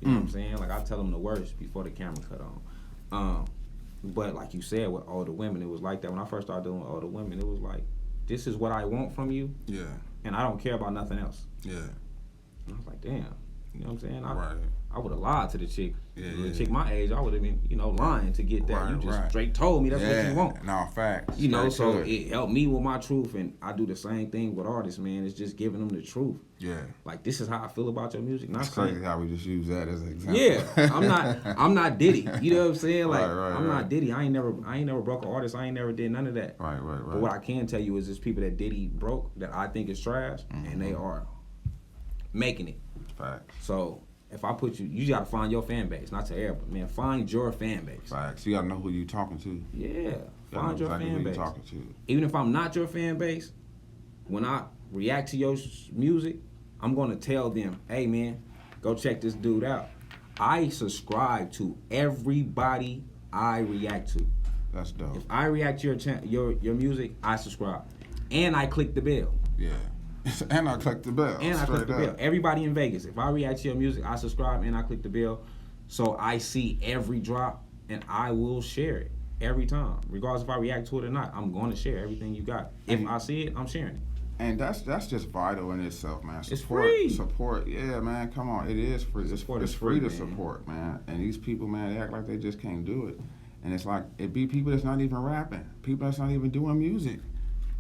You know what I'm saying? Like I tell them the worst before the camera cut on. But like you said with older women, it was like that. When I first started doing older women, it was like, this is what I want from you, Yeah. and I don't care about nothing else. Yeah. And I was like, damn. You know what I'm saying? Right. I would have lied to the chick. Yeah, The yeah. chick my age, I would have been, lying to get that. Right, You just right. straight told me that's what you want. No, facts. You know, Straight so to it helped me with my truth, and I do the same thing with artists, man. It's just giving them the truth. Yeah. Like, this is how I feel about your music. Not It's saying, crazy how we just use that as an example. yeah, I'm not Diddy. You know what I'm saying? Like, Right, I'm right. not Diddy. I ain't never broke an artist. I ain't never did none of that. Right. But what I can tell you is there's people that Diddy broke that I think is trash, and they are making it. Facts. So if I put you got to find your fan base. Not to everybody, man. Find your fan base. Facts. You got to know who you talking to. Yeah, You gotta find know your exactly fan who base. you talking to. Even if I'm not your fan base, when I react to your music, I'm gonna tell them, hey man, go check this dude out. I subscribe to everybody I react to. That's dope. If I react to your music, I subscribe. And I click the bell. Yeah. And I click the bell. And I click the straight bell. up. Everybody in Vegas, if I react to your music, I subscribe and I click the bell. So I see every drop and I will share it. every time, regardless if I react to it or not. I'm going to share everything you got. If I see it, I'm sharing it. And that's just vital in itself, man. It's free. Support, yeah, man. Come on, it is free. It's Support is free to free, man. support, man. And these people, man, they act like they just can't do it. And it's like it be people that's not even rapping, people that's not even doing music,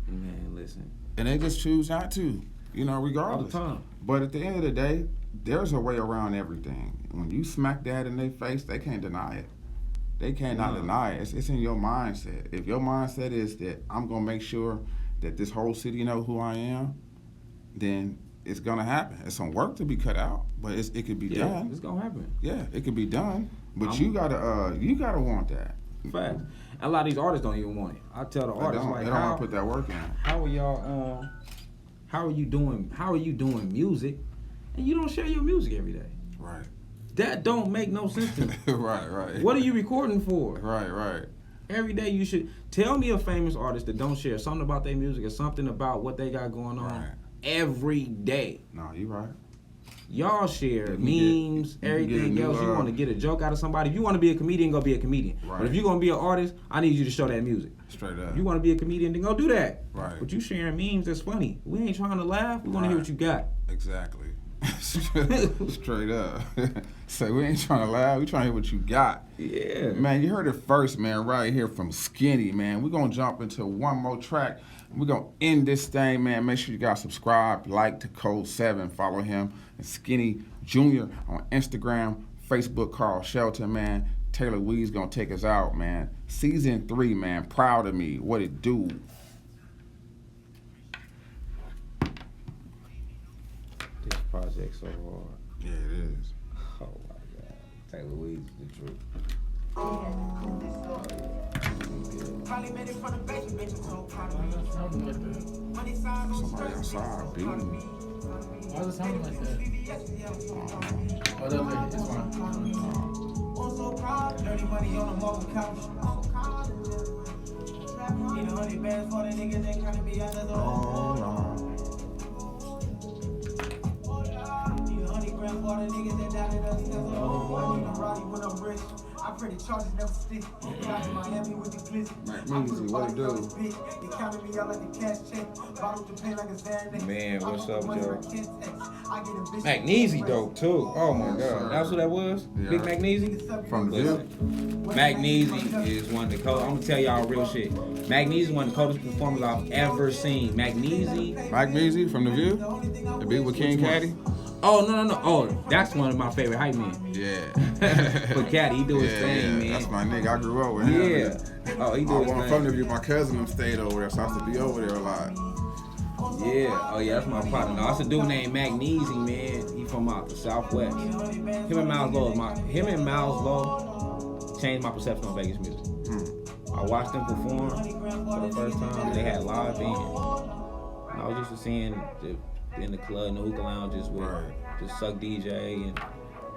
Man, listen. and they just choose not to, you know, regardless. All the time. But at the end of the day, there's a way around everything. When you smack that in their face, they can't deny it. They cannot deny it. It's in your mindset. If your mindset is that I'm gonna make sure that this whole city know who I am, then it's gonna happen. It's some work to be cut out, but it could be done. It's gonna happen. Yeah, it could be done. But you gotta want that. Fact. A lot of these artists don't even want it. I tell the artists They like, don't want to put that work in. how are y'all? How are you doing music, and you don't share your music every day? Right. That don't make no sense to me. right. What are you recording for? Right. Every day you should tell me a famous artist that don't share something about their music or something about what they got going on Right. every day. No, you right. Y'all share You memes, get a everything new, else. You want to get a joke out of somebody. If you want to be a comedian, go be a comedian. Right. But if you're going to be an artist, I need you to show that music. Straight up. If you want to be a comedian, then go do that. Right. But you sharing memes, that's funny. We ain't trying to laugh. We want to hear Right. what you got. Exactly. Straight up. So we ain't trying to laugh. We trying to hear what you got. Yeah. Man, you heard it first, man, right here from Skinny, man. We're going to jump into one more track. We're going to end this thing, man. Make sure you guys subscribe, like to KodeSeven, follow him, and Skinny Jr. on Instagram, Facebook, Karl Shelton, man. Taylor Weed's going to take us out, man. Season 3, man. Proud of me. What it do? This project so hard. Yeah, it is. Oh my God. Taylor Weed's the truth. Probably made it from the basement, bitch, so proud of me. Something like that. Money sign, no Somebody stress, outside beating me. Why does it sound like that? Oh, that's like, it's fine. I'm so proud. Dirty money on the marble couch. Need 100 bands for the niggas that kinda be under the Need 100 grand for the niggas that doubted us. Need a Roddy when I'm rich. I pray the charges never stick. Fly to Miami with the glitz. Easy, what it do? You counted me out like a cash check. Bottle to pay like a Xanax. Man, what's up, Joe? I get a bitch. Magnesia dope too. Oh my God. That's what that was? Yeah. Big Magnesia? From the Listen, Magnesia is one of the coldest. I'm gonna tell y'all real shit. Magnesia is one of the coldest performers I've ever seen. Magnesia. Mike Beasley from The View? The beat with King Caddy? Oh no. Oh, that's one of my favorite hype men. Yeah. But Caddy, he do his Yeah, thing, man. That's my nigga. I grew up with him. Yeah. Oh, he I do his wasn't from The thing. View. My cousin them stayed over there, so I used to be over there a lot. Yeah. Oh yeah, that's my partner. No, that's a dude named Magnesia, man. He from out the Southwest. Him and Miles Low changed my perception of Vegas music. I watched them perform for the first time. They had live bands. I was used to seeing in the club, in the hookah lounges with just Suck DJ and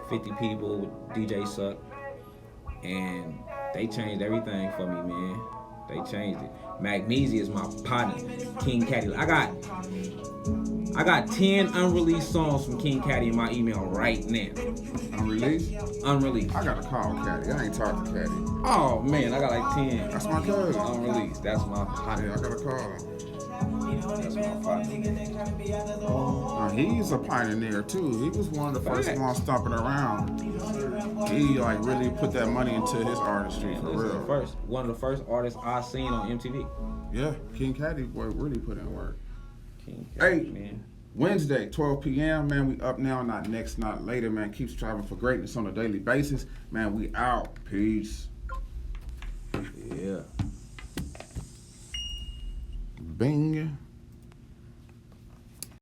50 people with DJ Suck. And they changed everything for me, man. They changed it. Magnesia is my partner, King Caddy. I got 10 unreleased songs from King Caddy in my email right now. Unreleased? Unreleased. I gotta call Caddy. I ain't talked to Caddy. Oh man, I got like 10 That's my cousin. unreleased. That's my Yeah, partner. I gotta call him. That's my partner. He's a pioneer too. He was one of the first Facts. ones stomping around. He like really put that money into his artistry for This is real. one of the first artists I seen on MTV. Yeah, King Caddy boy really put in work. King Caddy, Hey. man. Wednesday, 12 p.m. Man, we up now, not next, not later. Man, keep striving for greatness on a daily basis. Man, we out. Peace. Yeah. Bing.